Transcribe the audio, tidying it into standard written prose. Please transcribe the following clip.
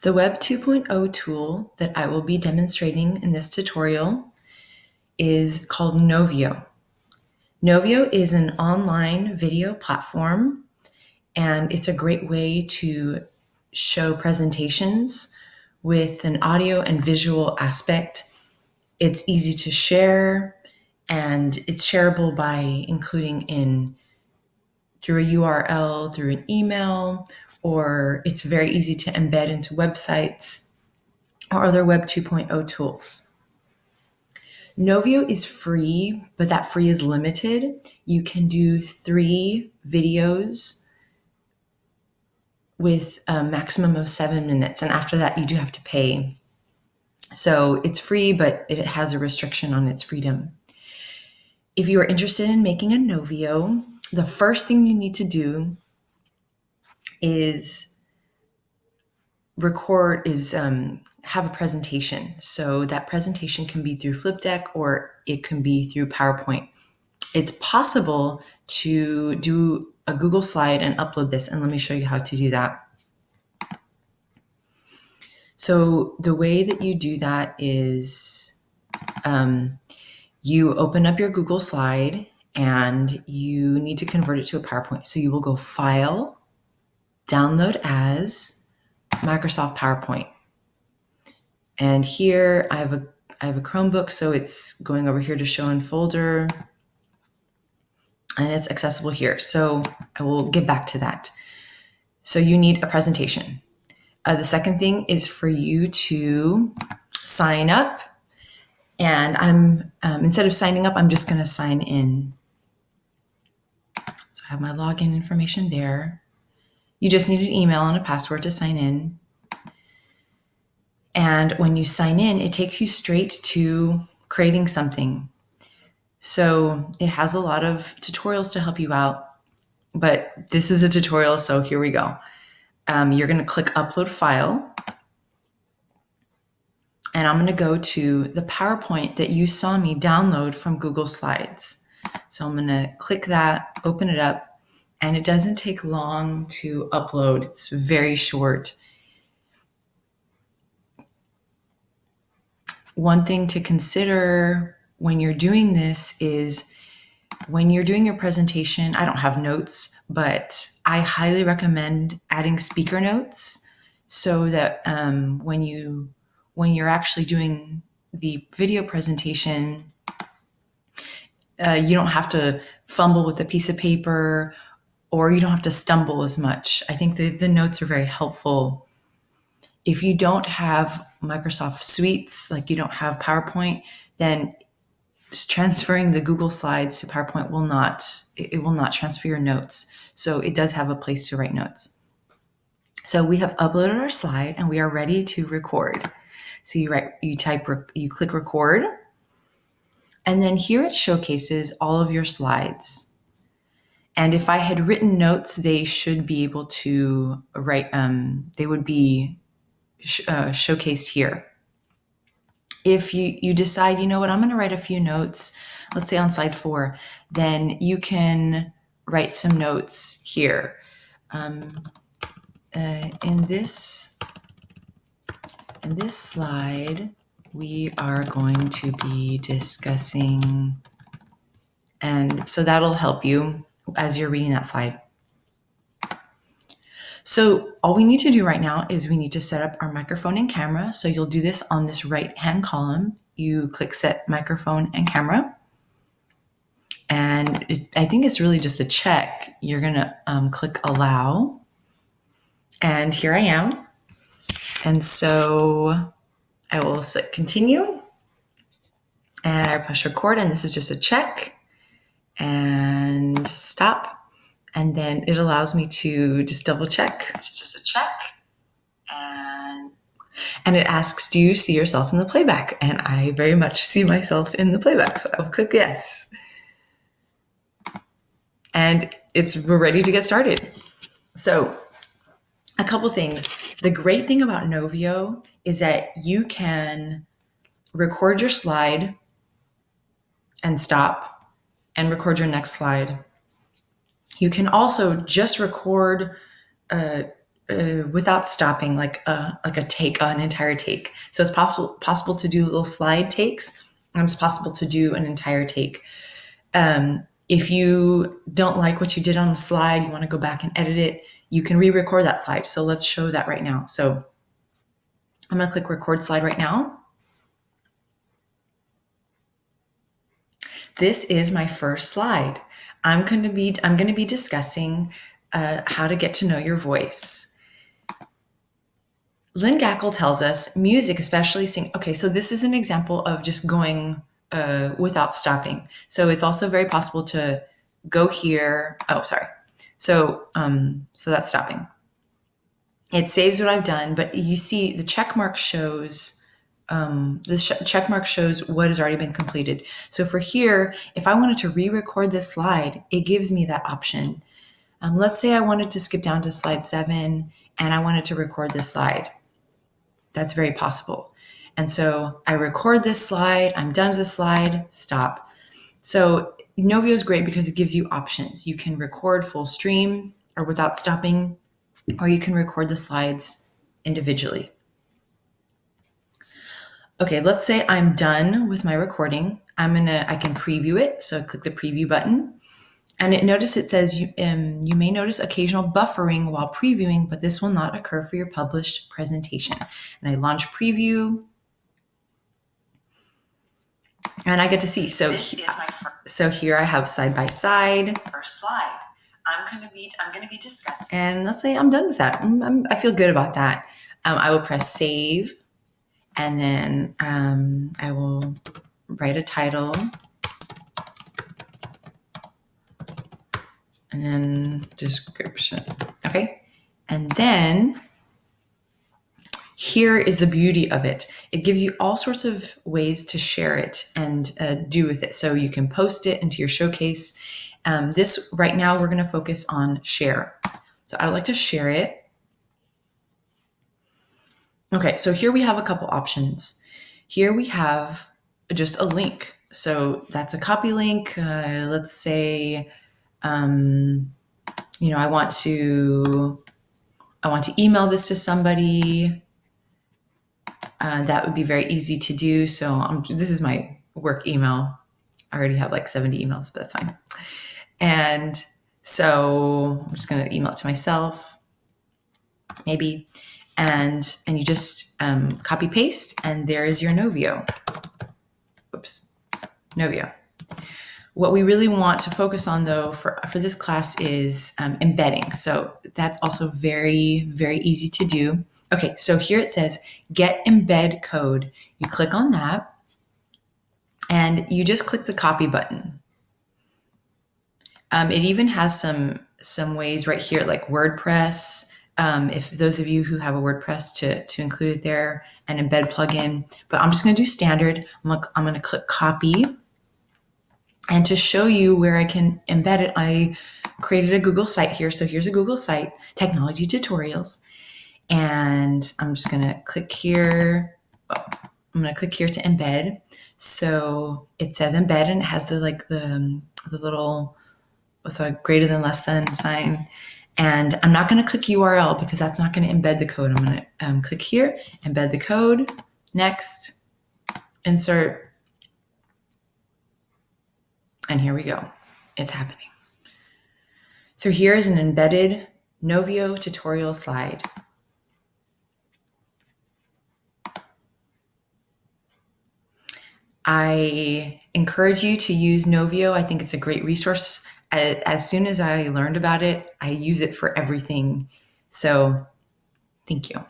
The Web 2.0 tool that I will be demonstrating in this tutorial is called Novio. Novio is an online video platform, and it's a great way to show presentations with an audio and visual aspect. It's easy to share, and it's shareable by including in through a URL, through an email, or it's very easy to embed into websites or other Web 2.0 tools. Novio is free, but that free is limited. You can do 3 videos with a maximum of 7 minutes, and after that, you do have to pay. So it's free, but it has a restriction on its freedom. If you are interested in making a Novio, the first thing you need to do is have a presentation. So that presentation can be through Flip Deck or it can be through PowerPoint. It's possible to do a Google slide and upload this, and let me show you how to do that. So the way that you do that is you open up your Google slide and you need to convert it to a PowerPoint. So you will go File, Download As, Microsoft PowerPoint. And here I have a Chromebook, so it's going over here to Show in Folder, and it's accessible here. So I will get back to that. So you need a presentation. The second thing is for you to sign up, and I'm instead of signing up, I'm just going to sign in. So I have my login information there. You just need an email and a password to sign in. And when you sign in, it takes you straight to creating something. So it has a lot of tutorials to help you out, but this is a tutorial, so here we go. You're going to click Upload File, and I'm going to go to the PowerPoint that you saw me download from Google Slides. So I'm going to click that, open it up, and it doesn't take long to upload. It's very short. One thing to consider when you're doing this is when you're doing your presentation, I don't have notes, but I highly recommend adding speaker notes so that when you're actually doing the video presentation, you don't have to fumble with a piece of paper or you don't have to stumble as much. I think the notes are very helpful. If you don't have Microsoft Suites, like you don't have PowerPoint, then transferring the Google Slides to PowerPoint will not transfer your notes. So it does have a place to write notes. So we have uploaded our slide and we are ready to record. So you click record, and then here it showcases all of your slides. And if I had written notes, they should be able to write, they would be showcased here. If you decide, you know what, I'm going to write a few notes, let's say on slide 4, then you can write some notes here. In this slide, we are going to be discussing, and so that'll help you as you're reading that slide. So all we need to do right now is we need to set up our microphone and camera. So you'll do this on this right-hand column. You click Set Microphone and Camera. And I think it's really just a check. You're going to click Allow. And here I am. And so I will select Continue. And I push Record, and this is just a check. And Stop. And then it allows me to just double check. It's just a check. And it asks, do you see yourself in the playback? And I very much see myself in the playback. So I will click yes. And we're ready to get started. So a couple things. The great thing about Novio is that you can record your slide and stop and record your next slide. You can also just record without stopping, like a take, an entire take. So it's possible to do little slide takes, and it's possible to do an entire take. If you don't like what you did on the slide, you want to go back and edit it, you can re-record that slide. So let's show that right now. So I'm going to click record slide right now. This is my first slide. I'm going to be discussing how to get to know your voice. Lynn Gackel tells us music, especially sing. Okay, so this is an example of just going without stopping. So it's also very possible to go here. Oh, sorry. So that's stopping. It saves what I've done, but you see the check mark shows check mark shows what has already been completed. So for here, if I wanted to re-record this slide, it gives me that option. Let's say I wanted to skip down to slide 7 and I wanted to record this slide. That's very possible. And so I record this slide, I'm done with this slide, stop. So Novio is great because it gives you options. You can record full stream or without stopping, or you can record the slides individually. Okay, let's say I'm done with my recording. I can preview it. So click the preview button. And notice it says you may notice occasional buffering while previewing, but this will not occur for your published presentation. And I launch preview. And I get to see. So here I have side by side. First slide. I'm going to be discussing. And let's say I'm done with that. I feel good about that. I will press save, and then I will write a title, and then description. Okay, and then here is the beauty of it. It gives you all sorts of ways to share it and do with it. So you can post it into your showcase. This right now, we're going to focus on share. So I would like to share it. Okay, so here we have a couple options. Here we have just a link. So that's a copy link. Let's say, I want to email this to somebody. That would be very easy to do. So this is my work email. I already have like 70 emails, but that's fine. And so I'm just going to email it to myself, maybe. And you just copy paste, and there is your Novio. Oops, Novio. What we really want to focus on, though, for this class is embedding. So that's also very, very easy to do. Okay, so here it says get embed code. You click on that, and you just click the copy button. It even has some ways right here, like WordPress. If those of you who have a WordPress to include it there, an embed plugin. But I'm just going to do standard. I'm going to click copy. And to show you where I can embed it, I created a Google site here. So here's a Google site, technology tutorials. And I'm just going to click here. I'm going to click here to embed. So it says embed, and it has the little greater than less than sign. And I'm not going to click URL because that's not going to embed the code. I'm going to click here, embed the code, next, insert, and here we go. It's happening. So here is an embedded Novio tutorial slide. I encourage you to use Novio. I think it's a great resource. As soon as I learned about it, I use it for everything. So thank you.